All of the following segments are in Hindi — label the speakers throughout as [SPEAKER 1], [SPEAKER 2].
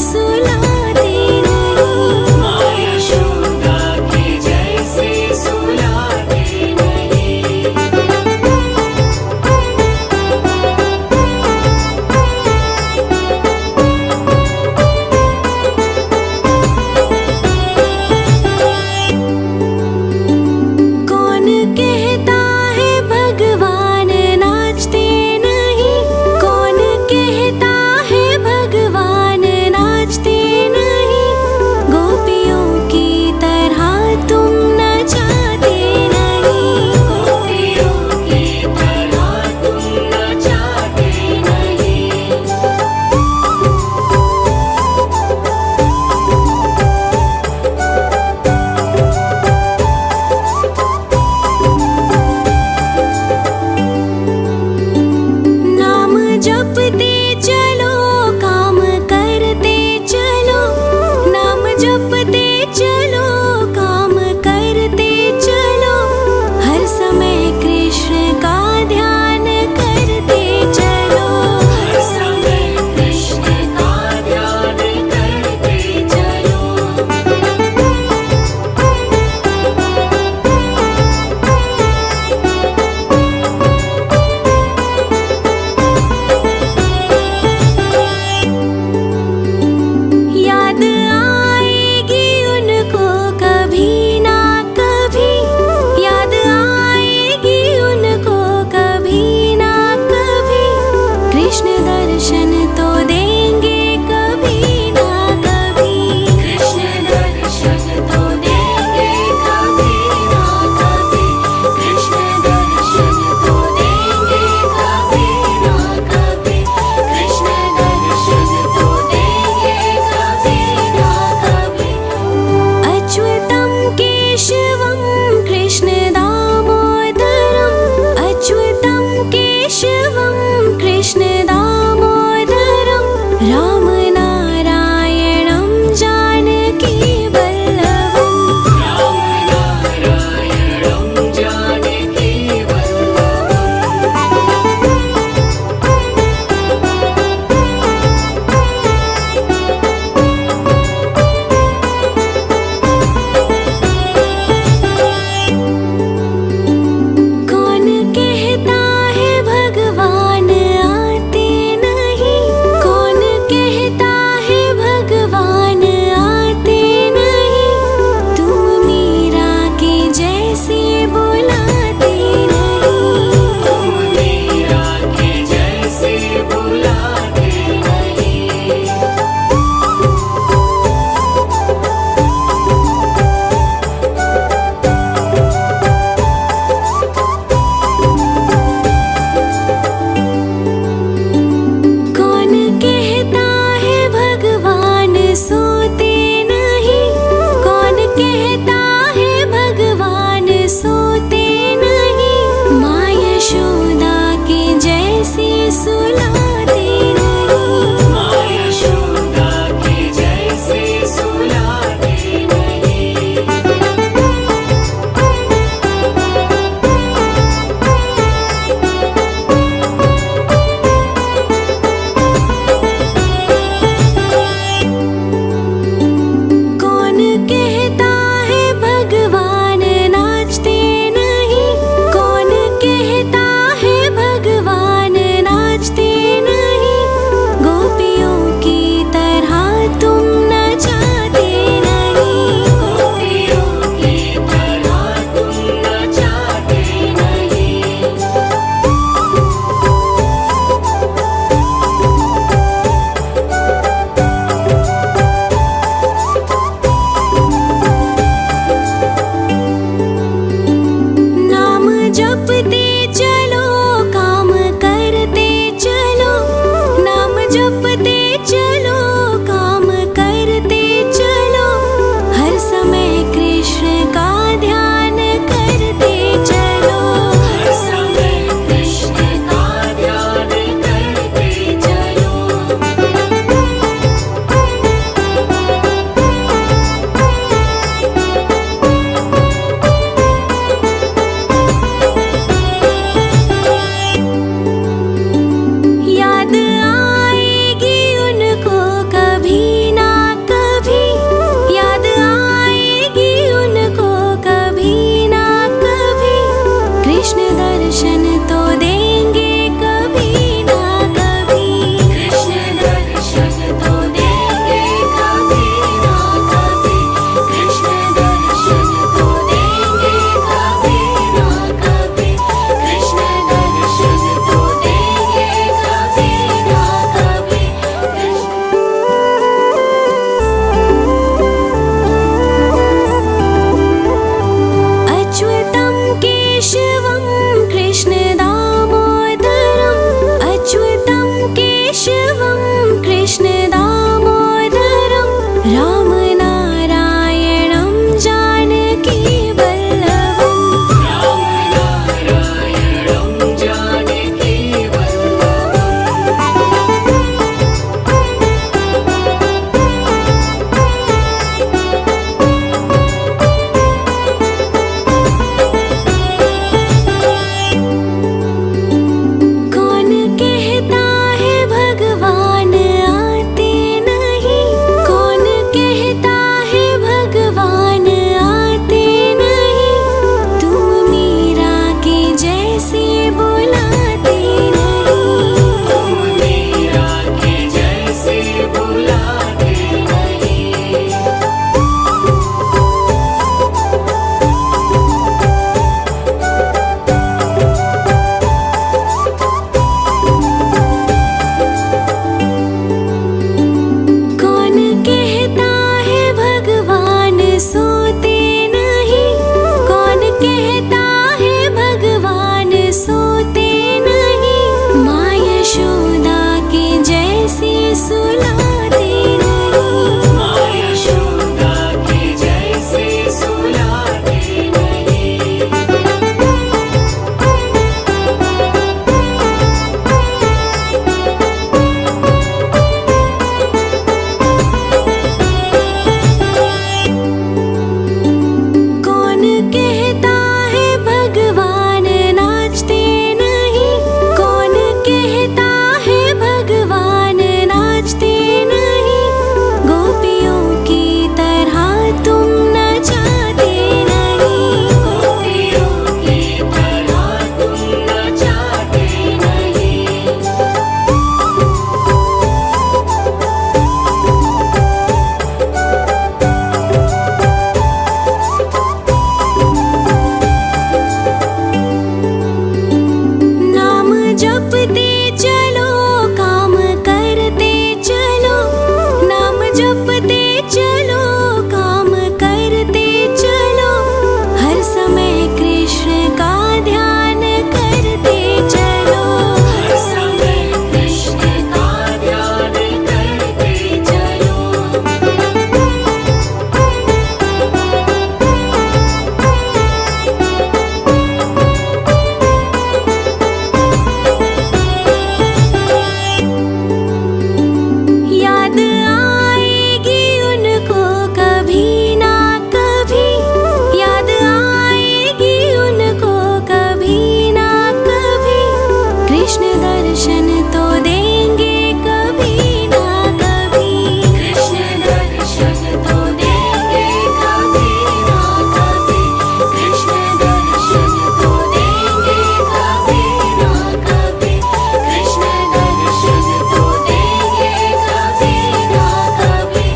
[SPEAKER 1] सुलाते नहीं।
[SPEAKER 2] माँ यशोदा के जैसे सुलाते नहीं।
[SPEAKER 1] कौन कहता है भगवान नाचते नहीं? कौन कहता है भगवान नाचते नहीं? गोपियों की तरह तुम नचाते नहीं।
[SPEAKER 2] गोपियों की तरह तुम नचाते नहीं।
[SPEAKER 1] नाम जपते चलो, काम करते चलो। नाम जपते चलो, काम करते चलो। हर समय कृष्ण का ध्यान करते चलो।
[SPEAKER 2] हर समय कृष्ण का ध्यान करते चलो।
[SPEAKER 1] याद आएगी उनको कभी ना कभी। याद आएगी उनको कभी ना कभी। कृष्ण दर्शन तो देंगे कभी ना कभी।
[SPEAKER 2] कृष्ण दर्शन तो देंगे कभी ना कभी। कृष्ण दर्शन तो देंगे कभी ना कभी। कृष्ण दर्शन तो देंगे कभी ना कभी।
[SPEAKER 1] अच्युतं केशवं कृष्ण दामोदरम्। अच्युतं केशवं कृष्ण दामोदरम्। राम नारायणं जानकी वल्लभम्।
[SPEAKER 2] राम नारायणं जानकी वल्लभम्।
[SPEAKER 1] कौन कहता है भगवान आते नहीं? कौन कहता है भगवान आते नहीं? तुम मीरा के जैसे बुलाते नहीं।
[SPEAKER 2] तुम मीरा के जैसे बुलाते नहीं।
[SPEAKER 1] कौन कहता है भगवान सोते नहीं? कौन कहता है भगवान सोते नहीं? माँ यशोदा के जैसे सुलाते सुलाते नहीं।
[SPEAKER 2] माँ यशोदा के जैसे सुलाते नहीं।
[SPEAKER 1] कौन कहता है भगवान नाचते नहीं। कौन कहता है भगवान नाचते नहीं। गोपियों की तरह तुम नचाते नहीं।
[SPEAKER 2] गोपियों की तरह तुम नचाते नहीं।
[SPEAKER 1] नाम जपते चलो काम करते चलो। नाम जपते चलो काम करते चलो। हर समय कृष्ण का ध्यान करते चलो।
[SPEAKER 2] हर समय कृष्ण का ध्यान करते चलो।
[SPEAKER 1] याद आएगी उनको कभी ना कभी। याद आएगी उनको कभी ना कभी। कृष्ण दर्शन तो देंगे कभी ना कभी।
[SPEAKER 2] कृष्ण दर्शन तो देंगे कभी ना कभी। कृष्ण दर्शन तो देंगे कभी ना कभी। कृष्ण दर्शन तो देंगे कभी ना कभी।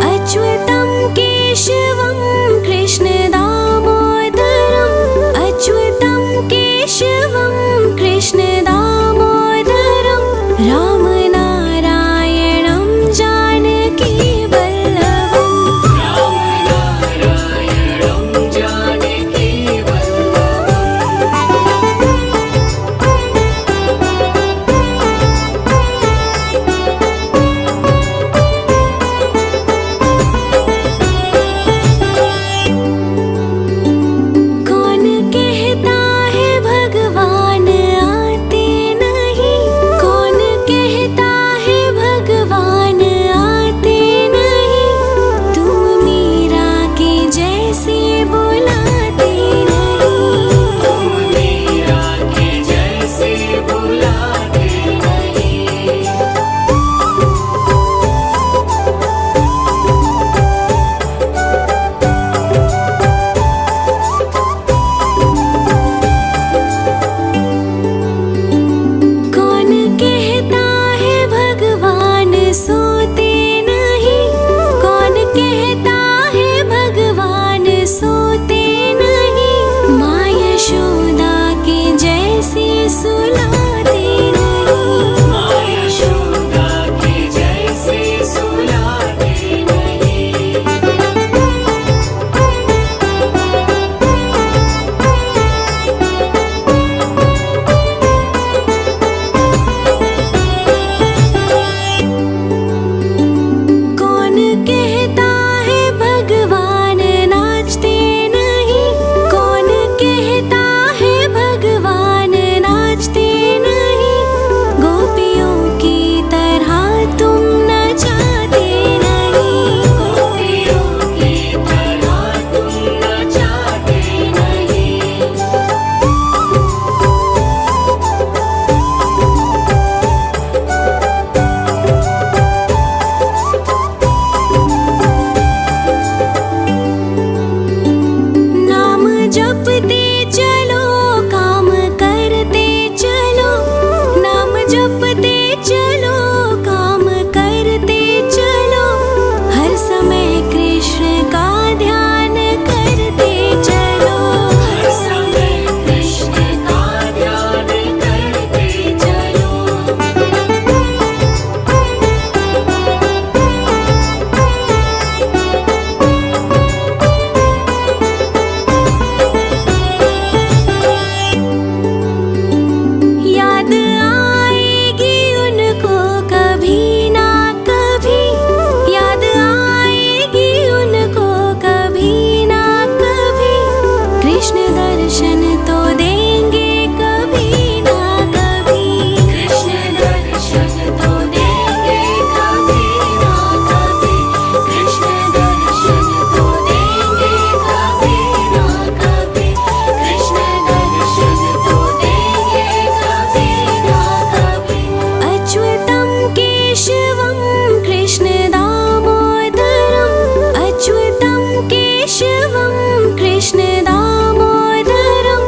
[SPEAKER 1] अच्युतं केशवं कृष्ण दामोदरम्। अच्युतं केशवं कृष्ण दामोदरम्। राम नारायणं जानकी वल्लभम्।
[SPEAKER 2] राम नारायणं जानकी वल्लभम्।
[SPEAKER 1] दर्शन तो देंगे कभी ना कभी।
[SPEAKER 2] कृष्ण दर्शन तो देंगे कभी ना कभी। कृष्ण दर्शन तो देंगे कभी ना कभी। कृष्ण दर्शन तो देंगे कभी ना कभी।
[SPEAKER 1] अच्युतं केशवं कृष्ण दामोदरम् अच्युतं केशवं कृष्ण दामोदरम्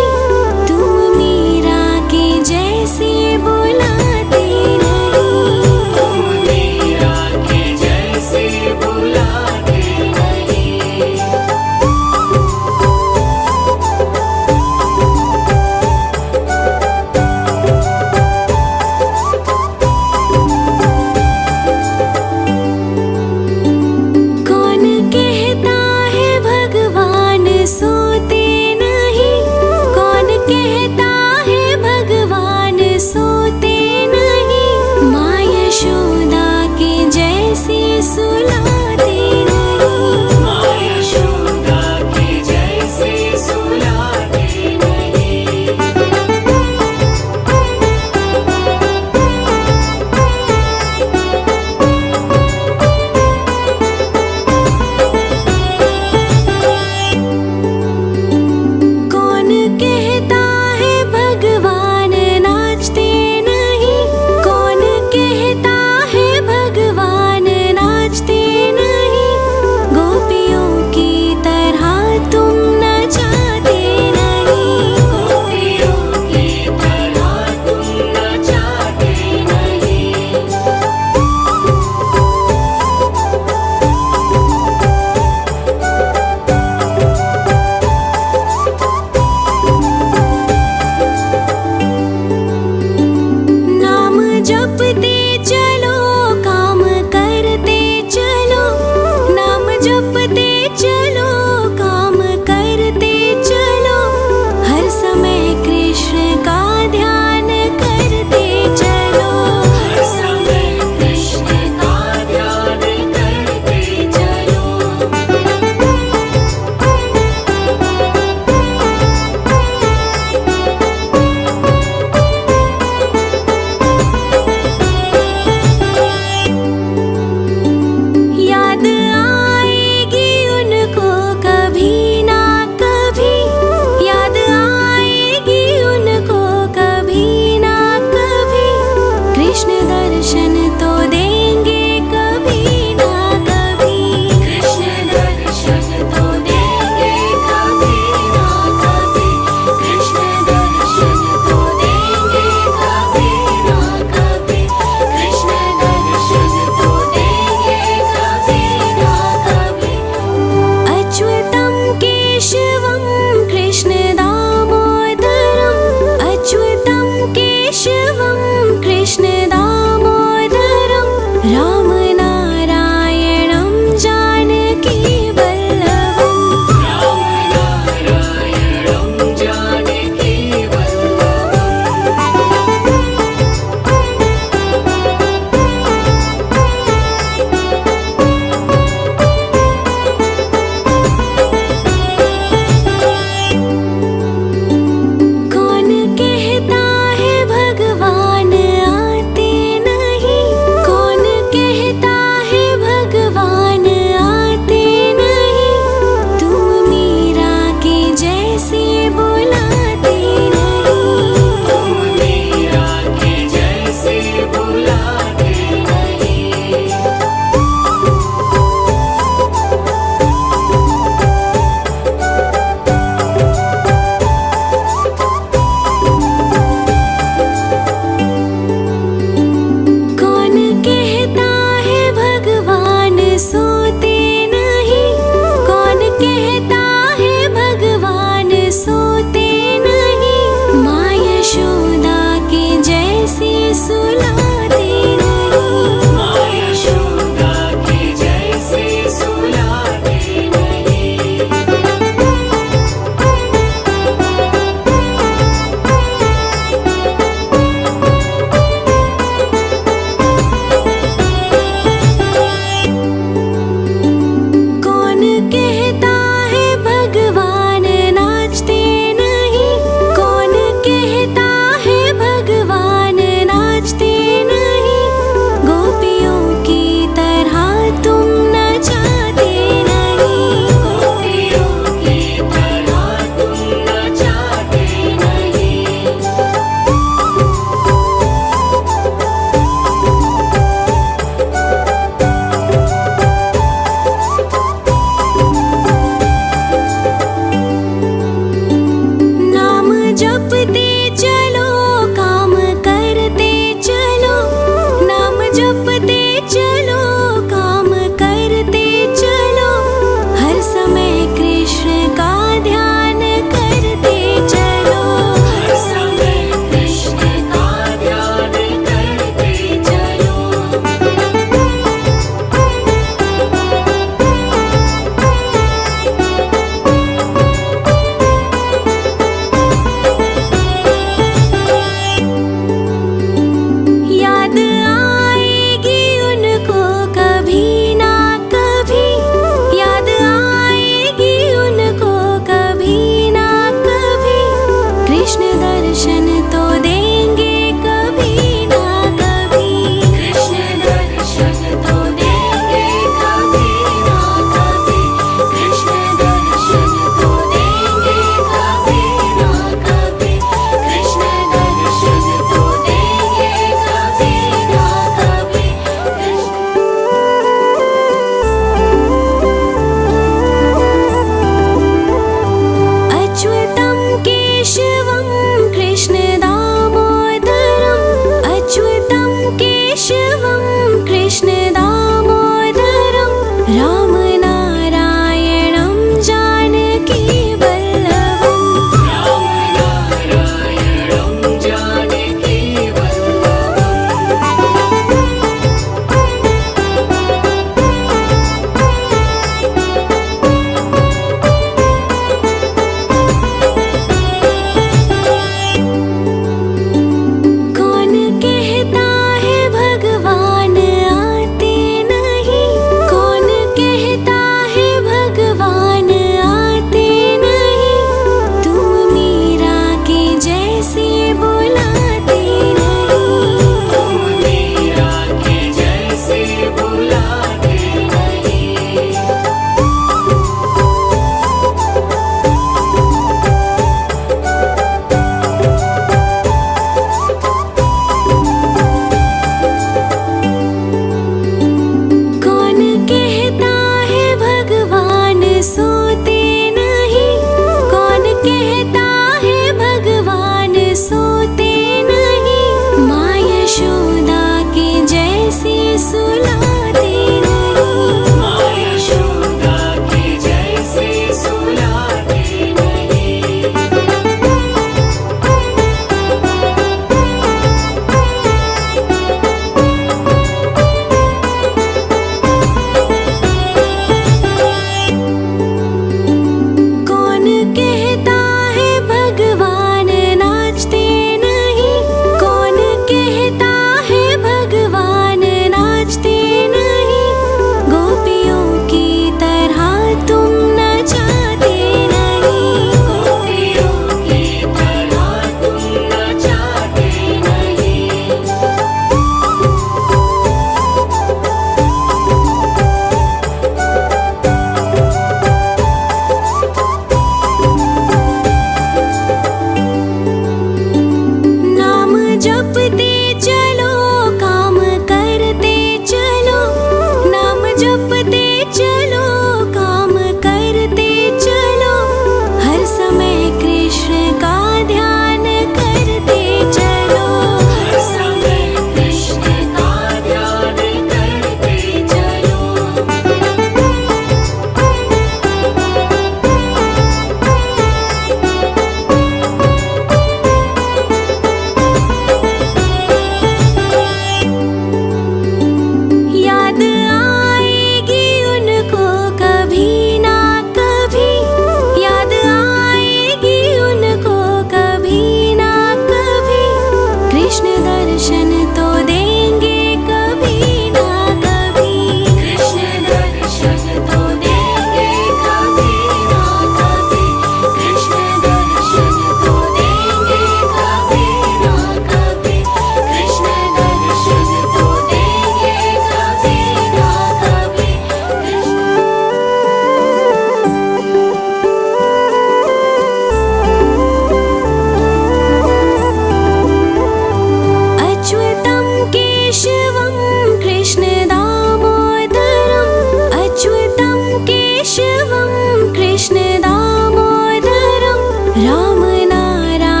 [SPEAKER 1] केशवं कृष्ण दामोदरम् अच्युतं केशवं कृष्ण दामोदरं रामनारायणं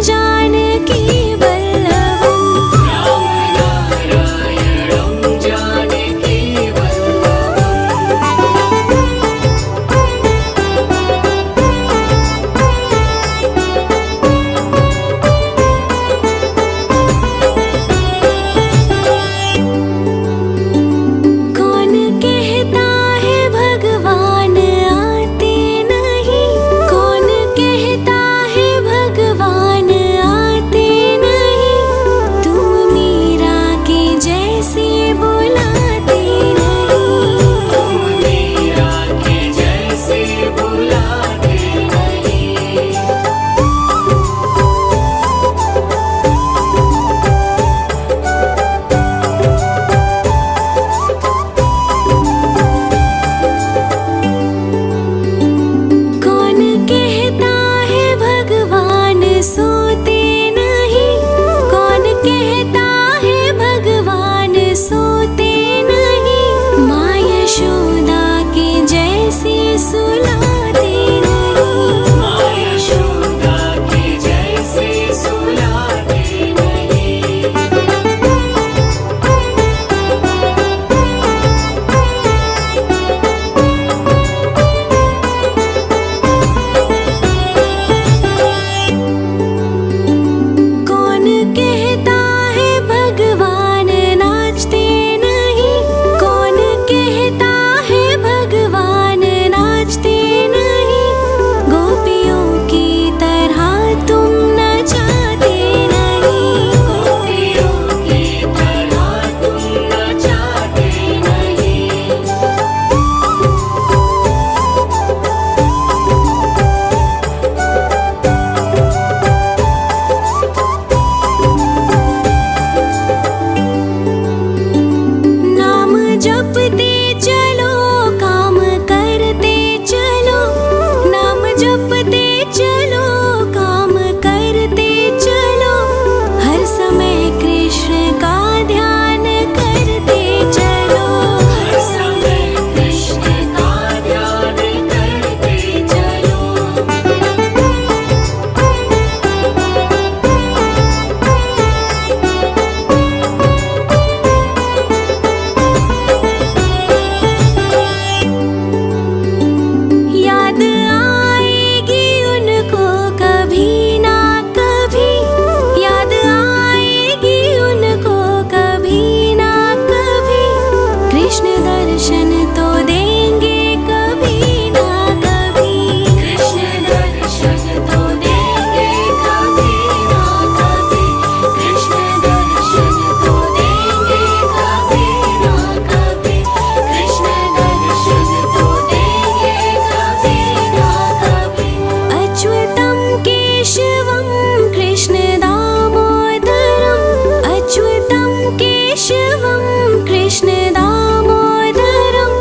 [SPEAKER 1] जानकी वल्लभम्
[SPEAKER 2] रामनारायणं जानकी
[SPEAKER 1] कौन कहता है भगवान आते नहीं कौन कहता है भगवान आते नहीं तुम मीरा के जैसे बुलाते नहीं
[SPEAKER 2] तुम मीरा के जैसे बुलाते नहीं
[SPEAKER 1] कौन कहता है भगवान सोते नहीं कौन कहता है भगवान सोते नहीं माँ यशोदा के जैसे सुलाते नहीं
[SPEAKER 2] माँ यशोदा के जैसे सुलाते नहीं
[SPEAKER 1] कौन कहता है भगवान नाचते नहीं कौन कहता है भगवान नाचते नहीं गोपियों की तरह तुम नचाते नहीं
[SPEAKER 2] गोपियों की तरह तुम नचाते नहीं
[SPEAKER 1] नाम जपते चलो काम करते चलो नाम जपते चलो काम करते चलो हर समय कृष्ण का ध्यान करते चलो
[SPEAKER 2] हर समय कृष्ण का ध्यान करते चलो
[SPEAKER 1] याद आएगी उनको कभी ना कभी याद आएगी उनको कभी ना कभी कृष्ण दर्शन तो देंगे कभी ना कभी
[SPEAKER 2] कृष्ण दर्शन तो देंगे कभी ना कभी कृष्ण दर्शन तो देंगे कभी ना कभी कृष्ण दर्शन तो देंगे कभी ना कभी
[SPEAKER 1] अच्युतं केशवं कृष्ण दामोदरम् अच्युतं केशवं कृष्ण दामोदरं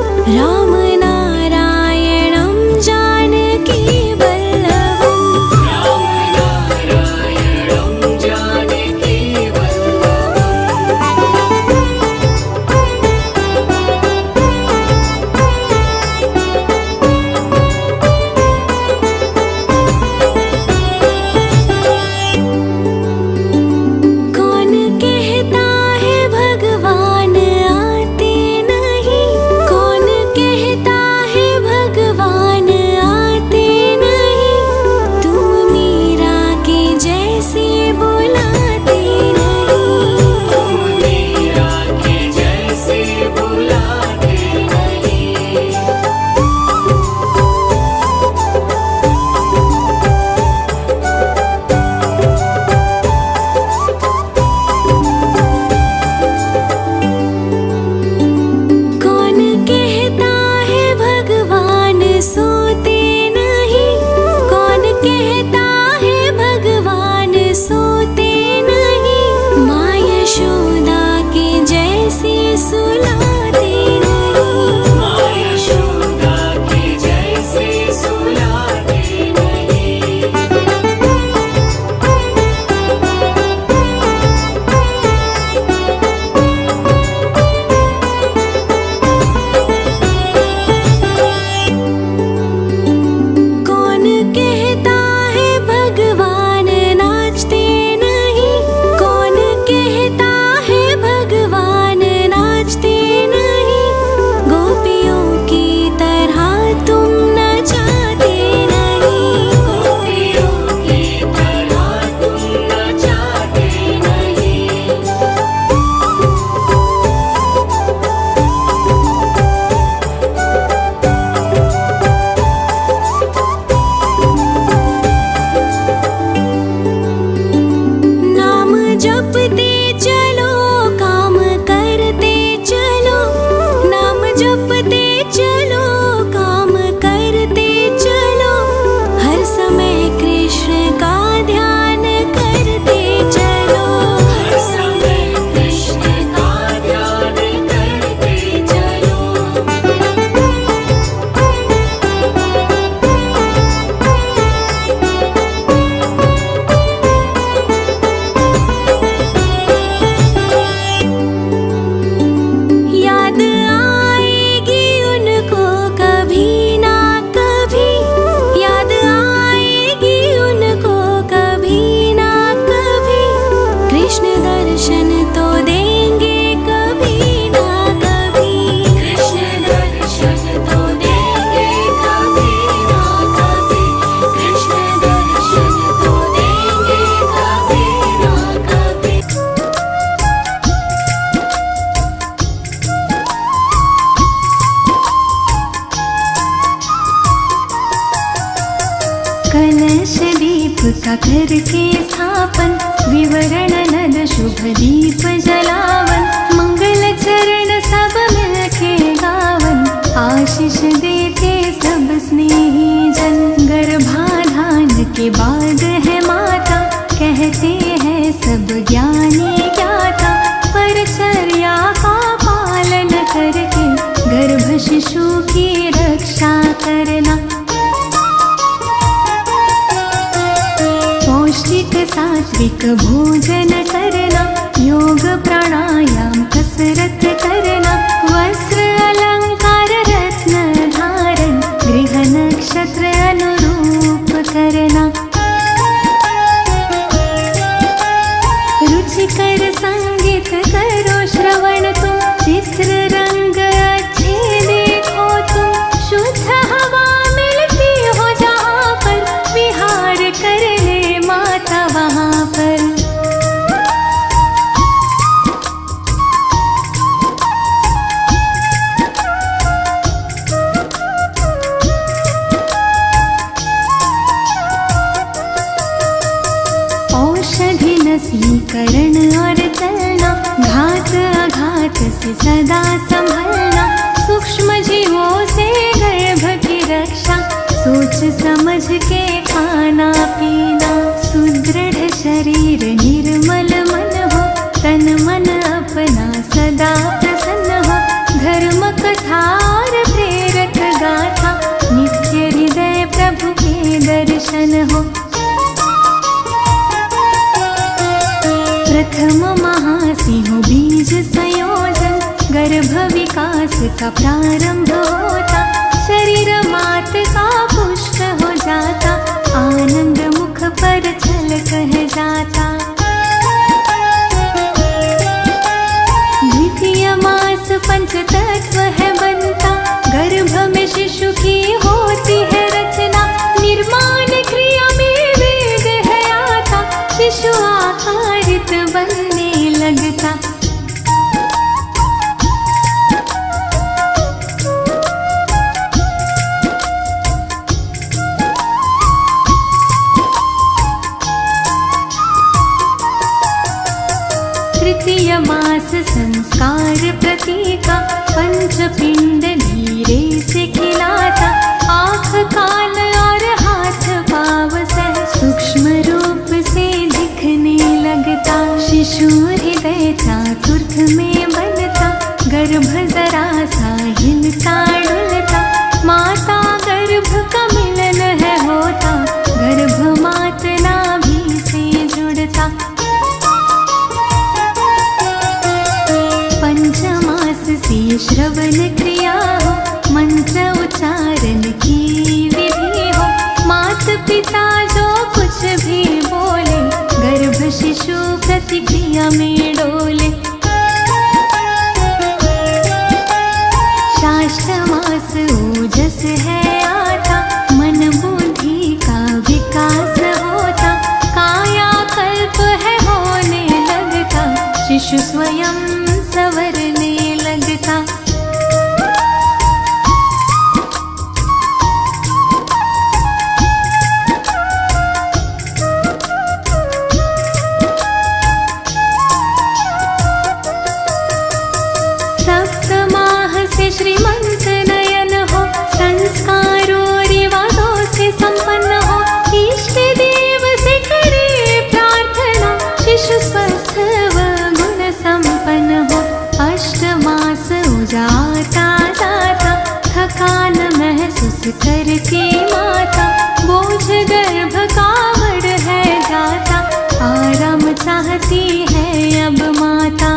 [SPEAKER 1] प्रतिष्ठा करके स्थापन, विवरण नद शुभ दीप जलावन, मंगल चरण सब मिलके गावन, आशीष देते सब स्नेही जन। गर्भाधान के बाद है माता, कहते हैं सब ज्ञानी ज्ञाता, परचर्या का पालन करके गर्भ शिशु की रक्षा करना। पौष्टिक सात्विक भोजन करना, योग प्राणायाम कसरत करना, वस्त्र अलंकार रत्न धारण, गृह नक्षत्र अनुरूप करना। रुचिकर संगीत करो श्रवण तुम, चित्र रंग अच्छे देखो तुम, शुद्ध हवा मिलती हो जहाँ पर, विहार कर ले माता वहाँ पर। औषधि नसीकरण और चलना, घात आघात से सदा संभलना, सूक्ष्म जीवों से गर्भ की रक्षा, सोच समझ के खाना पीना। सुदृढ़ शरीर निर्मल मन हो, तन मन अपना सदा प्रसन्न हो, धर्म कथा और प्रेरक गाथा, नित्य हृदय प्रभु के दर्शन हो। प्रथम महासिंह बीज संयोजन, गर्भ विकास का प्रारंभ होता, शरीर मात का पुष्ट हो जाता, आनंद मुख पर छल कह जाता। द्वितीय मास पंच तत्व है बनता, गर्भ में शिशु की होती है रचना, निर्माण क्रिया में वेद है आता, शिशु आकारित बनने लगता। तृतीय मास संस्कार प्रतीका, पंचपिंड नीरे से खिलाता, आँख कान और हाथ पाँव सह सूक्ष्म रूप से दिखने लगता। शिशु हृदय चातुर्थ में बनता, गर्भ जरा सा हिलता डुलता, माता गर्भ का मिलन है होता, गर्भ मात नाभि से जुड़ता। पंचमास से श्रवण क्रिया हो, मंत्र उच्चारण की विधि हो, मात पिता जो कुछ भी बोले, गर्भ शिशु प्रतिक्रिया में डोले। शाष्टमास ओजस है आता, मन बुद्धि का विकास होता, कायाकल्प है होने लगता, शिशु स्वयं संवरने लगता। सप्तमाह से श्रीमंत नयन हो, संस्कारों रिवाजों से संपन्न हो, इष्ट देव से करे प्रार्थना, शिशु स्वस्थ व गुण संपन्न हो। अष्टमास उजाता जाता, थकान महसूस करती माता, बोझ गर्भ का बढ़ है जाता, आराम चाहती है अब माता।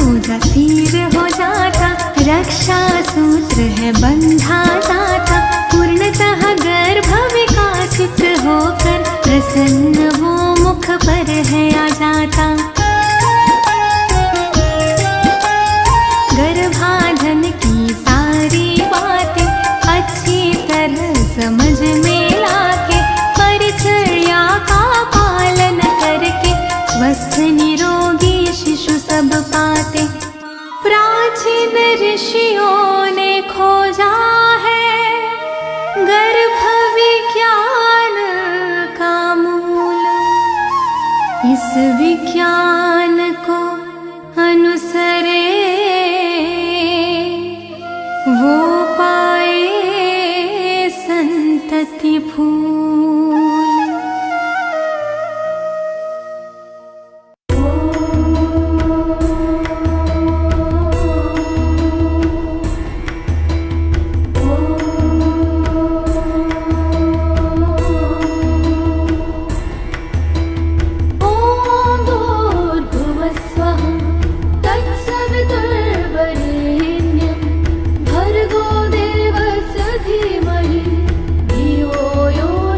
[SPEAKER 1] उदासीर हो जाता, रक्षा सूत्र है बंधा जाता, पूर्णतः गर्भ विकासित होकर प्रसन्न वो मुख पर है आ जाता। गर्भाधान की सारी बातें अच्छी तरह समझ में लाके, परिचर्या का पालन करके, स्वस्थ निरोगी शिशु सब पाते। प्राचीन ऋषियों ने खोजा है जिस विज्ञान को अनुसरे वो पाए संतति फूल।
[SPEAKER 2] भर्गो देवस्य धीमहि धियो यो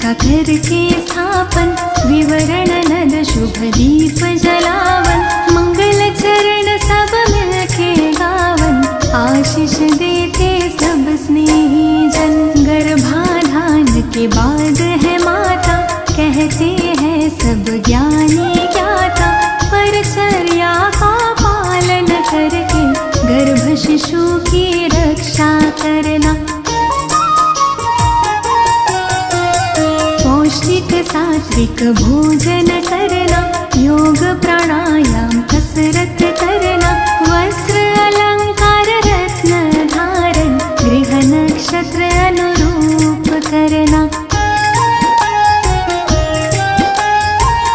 [SPEAKER 1] का करके स्थापन, विवरण नद शुभ दीप जलावन, मंगल चरण सब मिलके गावन, आशीष देते सब स्नेही जन। गर्भाधान के बाद है माता, कहते हैं सब ज्ञानी ज्ञाता, परचर्या का पालन करके गर्भ शिशु की रक्षा करना। पौष्टिक सात्विक भोजन करना, योग प्राणायाम कसरत करना, वस्त्र अलंकार रत्न धारण, गृह नक्षत्र अनुरूप करना।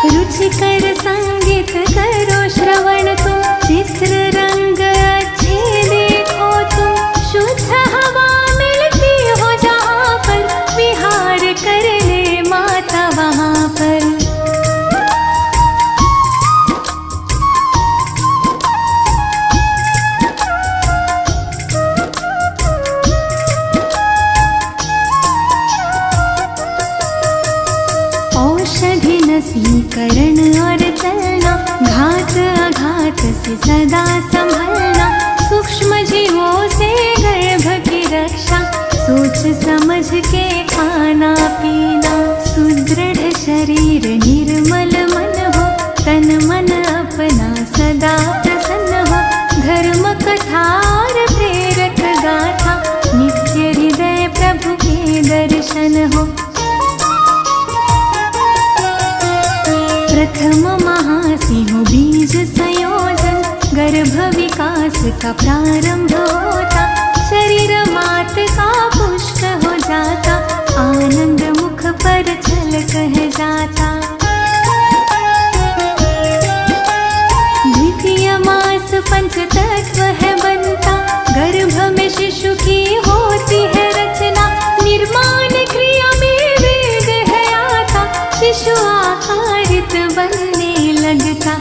[SPEAKER 1] रुचिकर संगीत करो श्रवण तुम, चित्र रंग अच्छे देखो तुम, शुद्ध हवा मिलती हो जहाँ पर, विहार कर ले माता वहाँ पर। औषधि नसीकरण और चलना, घात आघात से सदा संभलना, सूक्ष्म जीवों से गर्भ की रक्षा, सोच समझ के खाना पीना। सुदृढ़ शरीर निर्मल मन हो, तन मन अपना सदा प्रसन्न हो, धर्म कथा और प्रेरक गाथा, नित्य हृदय प्रभु के दर्शन हो। प्रथम महासिंह बीज संयोजन, गर्भ विकास का प्रारंभ होता, शरीर मात का पुष्ट हो जाता, आनंद मुख पर छल कह जाता। द्वितीय मास पंच तत्व है बनता, गर्भ में शिशु की होती है रचना, निर्माण क्रिया में वेग है आता, शिशु आकारित बनने लगता।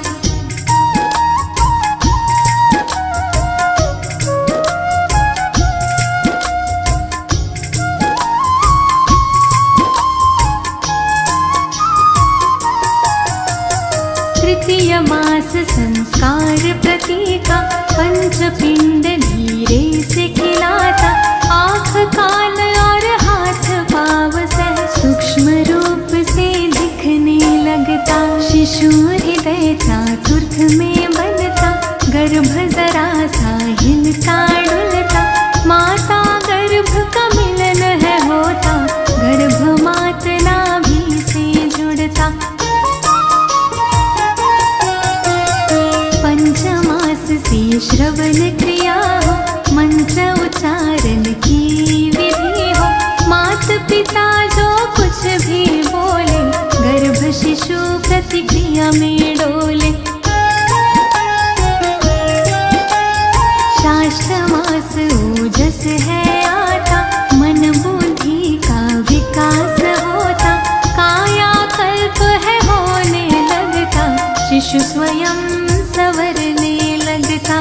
[SPEAKER 1] तृतीय मास संस्कार प्रतीका, पंचपिंड धीरे से खिलाता, आँख कान और हाथ पाव सह सूक्ष्म रूप से दिखने लगता, शिशु हृदय चातुर्थ में बनता, गर्भ जरा सा हिलता डुलता, माता गर्भ का मिलन है होता, गर्भ मात नाभि से जुड़ता। पंचमास से श्रवण क्रिया हो, मंत्र उच्चारण की विधि हो, मात पिता जो कुछ भी बोले, गर्भ शिशु प्रतिक्रिया में डोले। शाष्टमास ओजस है आता, मन बुद्धि का विकास होता, कायाकल्प है होने लगता, शिशु स्वयं संवरने लगता।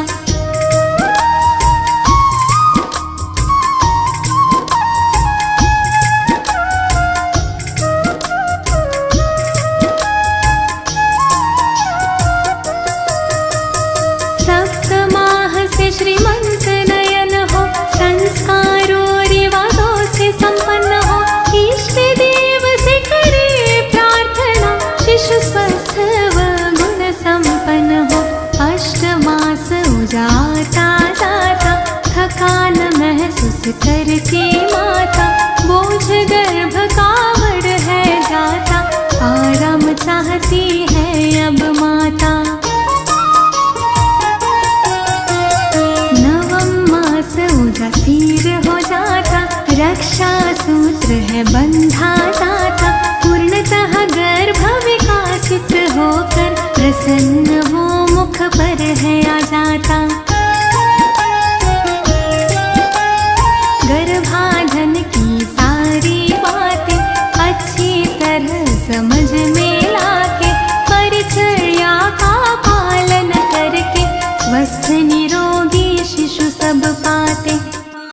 [SPEAKER 1] सप्तमाह से श्रीमंत नयन हो, संस्कारों रिवाजों से संपन्न हो, इष्ट देव से करे प्रार्थना, शिशु स्वस्थ व गुण संपन्न हो। अष्टमास उजाता जाता, थकान महसूस करके माता, बोझ गर्भ का बढ़ है जाता, आराम चाहती है अब माता। नवम मास उदासीर हो जाता, रक्षा सूत्र है बंधा जाता, पूर्णतः गर्भ विकासित होकर प्रसन्न वो मुख पर है आ जाता।